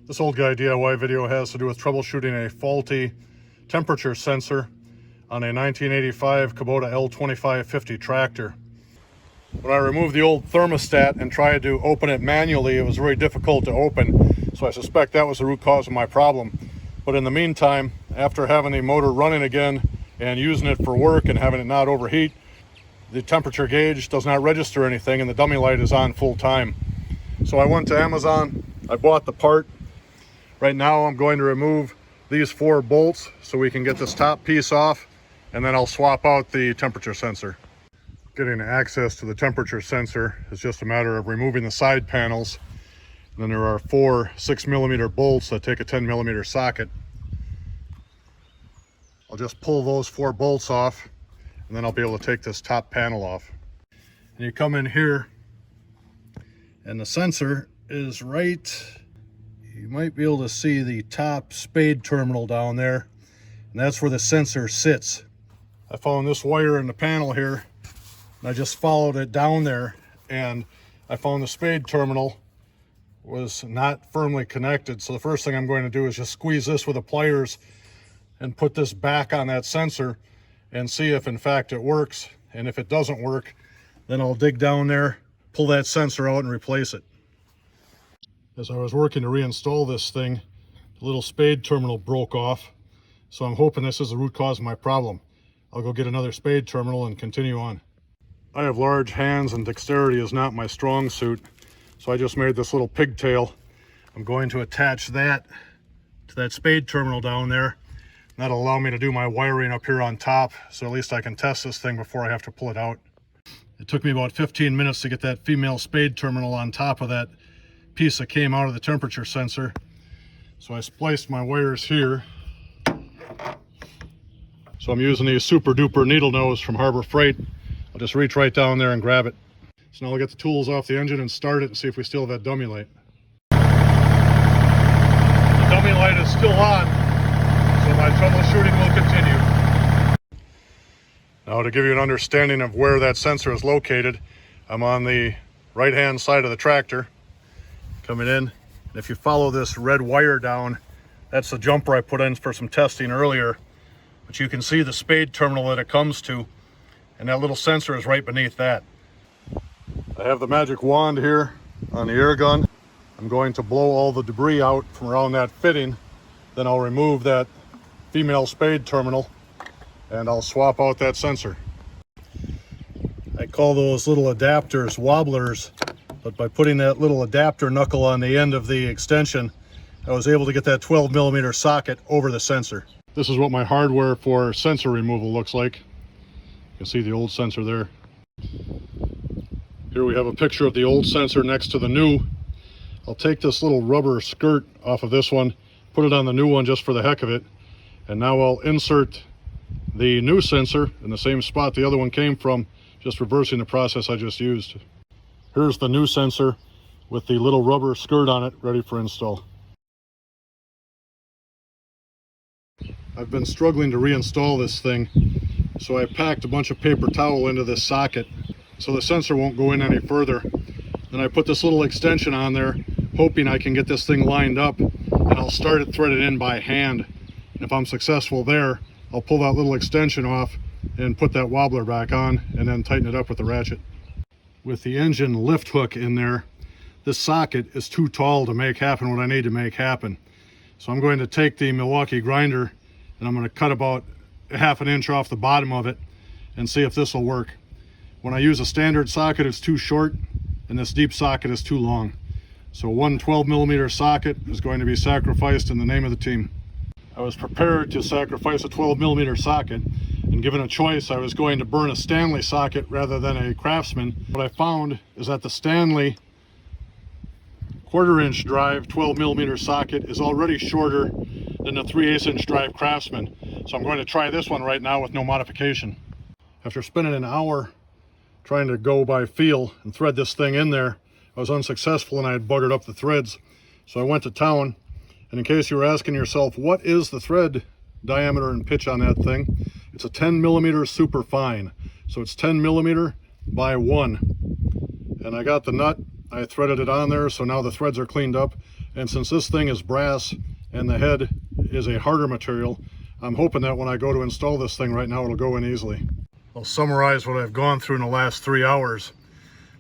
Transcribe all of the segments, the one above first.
This old guy DIY video has to do with troubleshooting a faulty temperature sensor on a 1985 Kubota L2550 Tractor. When I removed the old thermostat and tried to open it manually, it was very difficult to open, so I suspect that was the root cause of my problem. But in the meantime, after having the motor running again and using it for work and having it not overheat, the temperature gauge does not register anything and the dummy light is on full time. So I went to Amazon, I bought the part. Right now I'm going to remove these 4 bolts so we can get this top piece off, and then I'll swap out the temperature sensor. Getting access to the temperature sensor is just a matter of removing the side panels. And then there are 4 6mm bolts that take a 10mm socket. I'll just pull those 4 bolts off, and then I'll be able to take this top panel off. And you come in here, and the sensor is right. You might be able to see the top spade terminal down there, and that's where the sensor sits. I found this wire in the panel here, and I just followed it down there, and I found the spade terminal was not firmly connected. So the first thing I'm going to do is just squeeze this with the pliers and put this back on that sensor and see if in fact it works. And if it doesn't work, then I'll dig down there, pull that sensor out and replace it. As I was working to reinstall this thing, the little spade terminal broke off. So I'm hoping this is the root cause of my problem. I'll go get another spade terminal and continue on. I have large hands and dexterity is not my strong suit. So I just made this little pigtail. I'm going to attach that to that spade terminal down there. That'll allow me to do my wiring up here on top, so at least I can test this thing before I have to pull it out. It took me about 15 minutes to get that female spade terminal on top of that piece that came out of the temperature sensor. So I spliced my wires here. So I'm using the super duper needle nose from Harbor Freight. I'll just reach right down there and grab it. So now I'll get the tools off the engine and start it and see if we still have that dummy light. The dummy light is still on, so my troubleshooting will continue. Now, to give you an understanding of where that sensor is located, I'm on the right-hand side of the tractor, coming in. And if you follow this red wire down, that's the jumper I put in for some testing earlier. But you can see the spade terminal that it comes to, and that little sensor is right beneath that. I have the magic wand here on the air gun. I'm going to blow all the debris out from around that fitting. Then I'll remove that female spade terminal and I'll swap out that sensor. I call those little adapters wobblers, but by putting that little adapter knuckle on the end of the extension, I was able to get that 12mm socket over the sensor. This is what my hardware for sensor removal looks like. You can see the old sensor there. Here we have a picture of the old sensor next to the new. I'll take this little rubber skirt off of this one, put it on the new one just for the heck of it, and now I'll insert the new sensor in the same spot the other one came from, just reversing the process I just used. Here's the new sensor with the little rubber skirt on it, ready for install. I've been struggling to reinstall this thing, so I packed a bunch of paper towel into this socket so the sensor won't go in any further. Then I put this little extension on there, hoping I can get this thing lined up, and I'll start it threaded in by hand. And if I'm successful there, I'll pull that little extension off and put that wobbler back on, and then tighten it up with the ratchet. With the engine lift hook in there, this socket is too tall to make happen what I need to make happen. So I'm going to take the Milwaukee grinder and I'm going to cut about ½ an inch off the bottom of it and see if this will work. When I use a standard socket, it's too short, and this deep socket is too long. So one 12mm socket is going to be sacrificed in the name of the team. I was prepared to sacrifice a 12mm socket, and given a choice, I was going to burn a Stanley socket rather than a Craftsman. What I found is that the Stanley 1/4 inch drive 12mm socket is already shorter than the 3/8 inch drive Craftsman. So I'm going to try this one right now with no modification. After spending an hour trying to go by feel and thread this thing in there, I was unsuccessful and I had buggered up the threads. So I went to town, and in case you were asking yourself, what is the thread diameter and pitch on that thing? It's a 10mm super fine. So it's 10mm by 1. And I got the nut, I threaded it on there, so now the threads are cleaned up, And since this thing is brass and the head is a harder material, I'm hoping that when I go to install this thing right now, it'll go in easily. I'll summarize what I've gone through in the last 3 hours.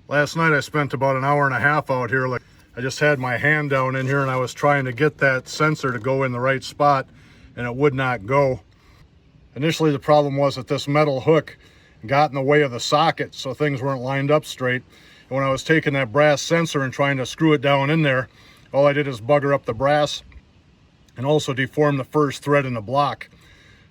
Last night I spent about an hour and a half out here. Like, I just had my hand down in here and I was trying to get that sensor to go in the right spot, and it would not go. Initially the problem was that this metal hook got in the way of the socket, so things weren't lined up straight. And when I was taking that brass sensor and trying to screw it down in there, all I did is bugger up the brass and also deform the first thread in the block.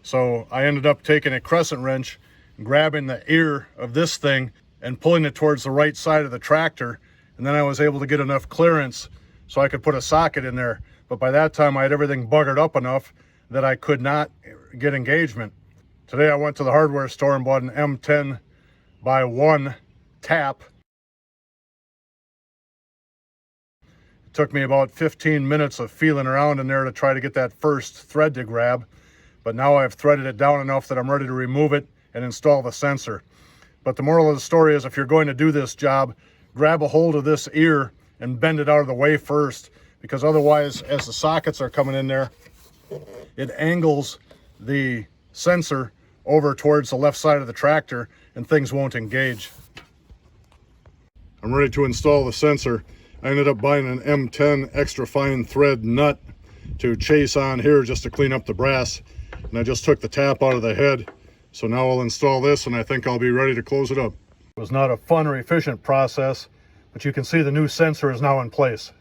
So I ended up taking a crescent wrench, grabbing the ear of this thing and pulling it towards the right side of the tractor, and then I was able to get enough clearance so I could put a socket in there. But by that time I had everything buggered up enough that I could not get engagement. Today I went to the hardware store and bought an M10 by 1 tap. It took me about 15 minutes of feeling around in there to try to get that first thread to grab, but now I've threaded it down enough that I'm ready to remove it and install the sensor. But the moral of the story is, if you're going to do this job, grab a hold of this ear and bend it out of the way first, because otherwise, as the sockets are coming in there, it angles the sensor over towards the left side of the tractor and things won't engage. I'm ready to install the sensor. I ended up buying an M10 extra fine thread nut to chase on here just to clean up the brass, and I just took the tap out of the head. So now I'll install this and I think I'll be ready to close it up. It was not a fun or efficient process, but you can see the new sensor is now in place.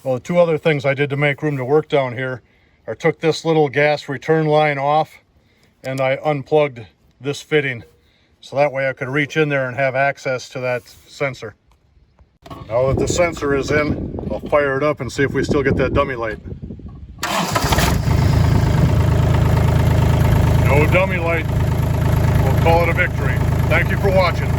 Well, the two other things I did to make room to work down here are took this little gas return line off and I unplugged this fitting, so that way I could reach in there and have access to that sensor. Now that the sensor is in, I'll fire it up and see if we still get that dummy light. No dummy light. We'll call it a victory. Thank you for watching.